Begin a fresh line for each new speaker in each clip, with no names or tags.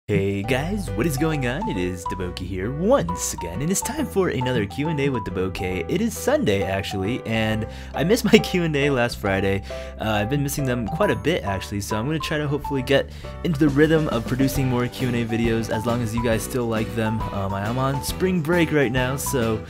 Hey guys, what is going on? It is DaBoki here once again, and it's time for another Q&A with DaBoki. It is Sunday actually, and I missed my Q&A last Friday. I've been missing them quite a bit actually, so I'm going to try to hopefully get into the rhythm of producing more Q&A videos as long as you guys still like them. I am on spring break right now, so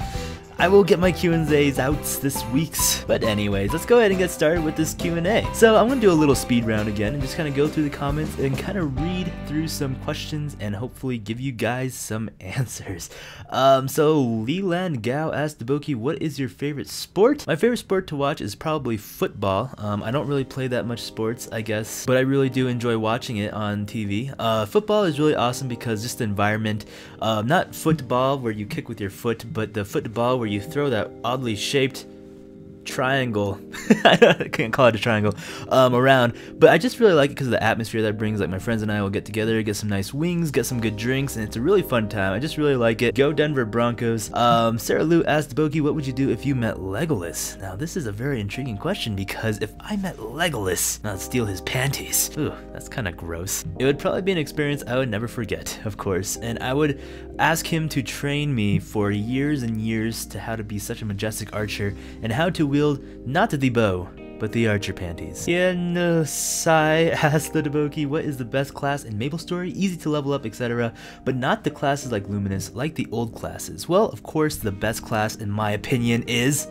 I will get my Q&As out this week's. But anyways, let's go ahead and get started with this Q&A. So I'm going to do a little speed round again and just kind of go through the comments and kind of read through some questions and hopefully give you guys some answers. So Leland Gao asked DaBoki, what is your favorite sport? My favorite sport to watch is probably football. I don't really play that much sports, I guess, but I really do enjoy watching it on TV. Football is really awesome because just the environment, not football where you kick with your foot, but the football where you throw that oddly shaped triangle I can't call it a triangle around, but I just really like it because of the atmosphere that brings. Like my friends and I will get together, get some nice wings, get some good drinks, and it's a really fun time. I just really like it. Go Denver Broncos. Sarah Lou asked DaBoki, what would you do if you met Legolas? Now this is a very intriguing question because if I met Legolas, I'd steal his panties. Ooh, that's kind of gross. It would probably be an experience I would never forget, of course, and I would ask him to train me for years and years to how to be such a majestic archer and how to wield not the bow, but the archer panties. Sai asked the DaBoki, what is the best class in MapleStory? Easy to level up, etc., but not the classes like Luminous, like the old classes. Well, of course, the best class in my opinion is...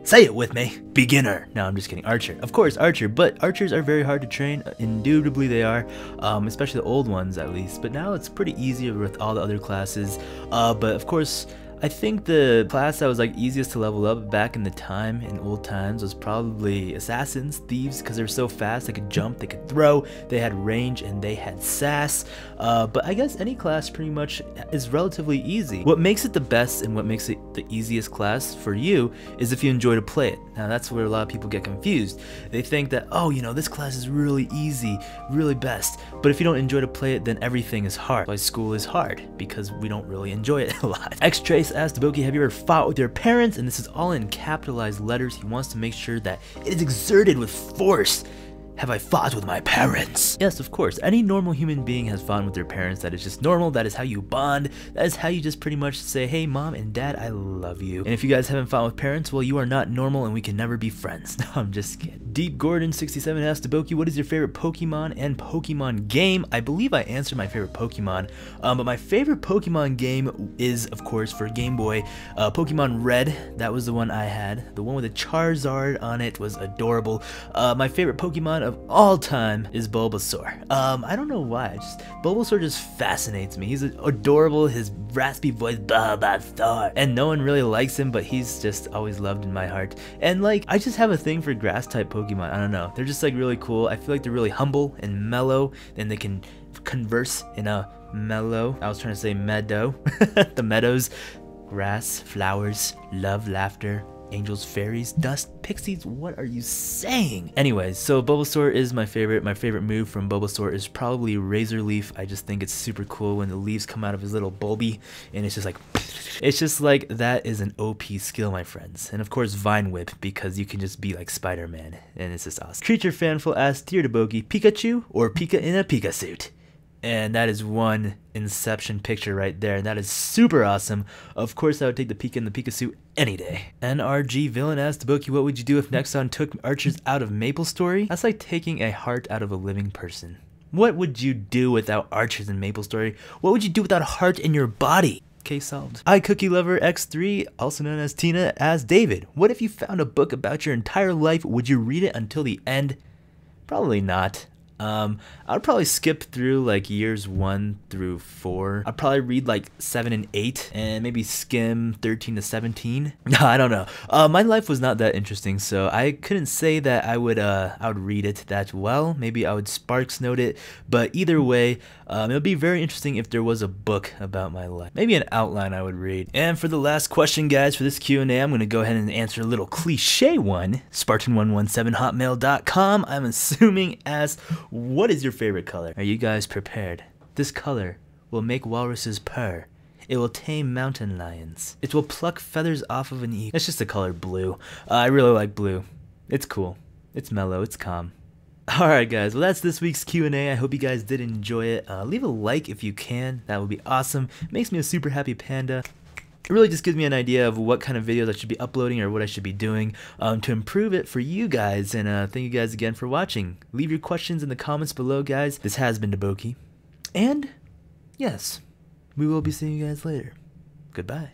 say it with me. Beginner. No, I'm just kidding. Archer. Of course, Archer. But Archers are very hard to train. Indubitably they are. Especially the old ones at least. But now it's pretty easier with all the other classes. But of course, I think the class that was like easiest to level up back in the time, in old times, was probably Assassins, Thieves, because they were so fast, they could jump, they could throw, they had range, and they had sass. But I guess any class pretty much is relatively easy. What makes it the best and what makes it the easiest class for you is if you enjoy to play it. Now that's where a lot of people get confused. They think that, oh, you know, this class is really easy, really best. But if you don't enjoy to play it, then everything is hard. Why school is hard, because we don't really enjoy it a lot. X-Trace asked DaBoki, have you ever fought with your parents? And this is all in capitalized letters. He wants to make sure that it is exerted with force. Have I fought with my parents? Yes, of course. Any normal human being has fun with their parents. That is just normal. That is how you bond. That is how you just pretty much say, hey, mom and dad, I love you. And if you guys haven't fought with parents, well, you are not normal and we can never be friends. No, I'm just kidding. Deep Gordon 67 asked DaBoki, what is your favorite Pokemon and Pokemon game? I believe I answered my favorite Pokemon, but my favorite Pokemon game is, of course, for Game Boy, Pokemon Red. That was the one I had. The one with the Charizard on it was adorable. My favorite Pokemon of all time is Bulbasaur. I don't know why, Bulbasaur just fascinates me. He's adorable, his raspy voice, Bulbasaur, and no one really likes him, but he's just always loved in my heart. And like, I just have a thing for grass type Pokemon. I don't know, they're just like really cool. I feel like they're really humble and mellow, and they can converse in a mellow, I was trying to say meadow, the meadows, grass, flowers, love, laughter, angels, fairies, dust, pixies, what are you saying? Anyways, so Bulbasaur is my favorite. My favorite move from Bulbasaur is probably Razor Leaf. I just think it's super cool when the leaves come out of his little bulby, and it's just like, it's just like, that is an OP skill, my friends. And of course, Vine Whip, because you can just be like Spider-Man, and it's just awesome. Creature Fanful asked, dear DaBoki, Pikachu or Pika in a Pika suit? And that is one Inception picture right there, and that is super awesome. Of course, I would take the Pika in the Pika suit any day. NRG Villain asked DaBoki, what would you do if Nexon took archers out of MapleStory? That's like taking a heart out of a living person. What would you do without archers in MapleStory? What would you do without a heart in your body? Case solved. iCookie Lover X3, also known as Tina, asked David, what if you found a book about your entire life? Would you read it until the end? Probably not. I'd probably skip through like years 1 through 4. I'd probably read like 7 and 8 and maybe skim 13 to 17. I don't know. My life was not that interesting, so I couldn't say that I would read it that well. Maybe I would Sparks note it, but either way, it would be very interesting if there was a book about my life. Maybe an outline I would read. And for the last question, guys, for this Q&A, I'm going to go ahead and answer a little cliche one. Spartan117hotmail.com, I'm assuming, asked, what is your favorite color? Are you guys prepared? This color will make walruses purr. It will tame mountain lions. It will pluck feathers off of an eagle. It's just the color blue. I really like blue. It's cool. It's mellow. It's calm. Alright guys, well that's this week's Q&A. I hope you guys did enjoy it. Leave a like if you can, that would be awesome. It makes me a super happy panda. It really just gives me an idea of what kind of videos I should be uploading or what I should be doing to improve it for you guys. And thank you guys again for watching. Leave your questions in the comments below, guys. This has been DaBoki. And yes, we will be seeing you guys later. Goodbye.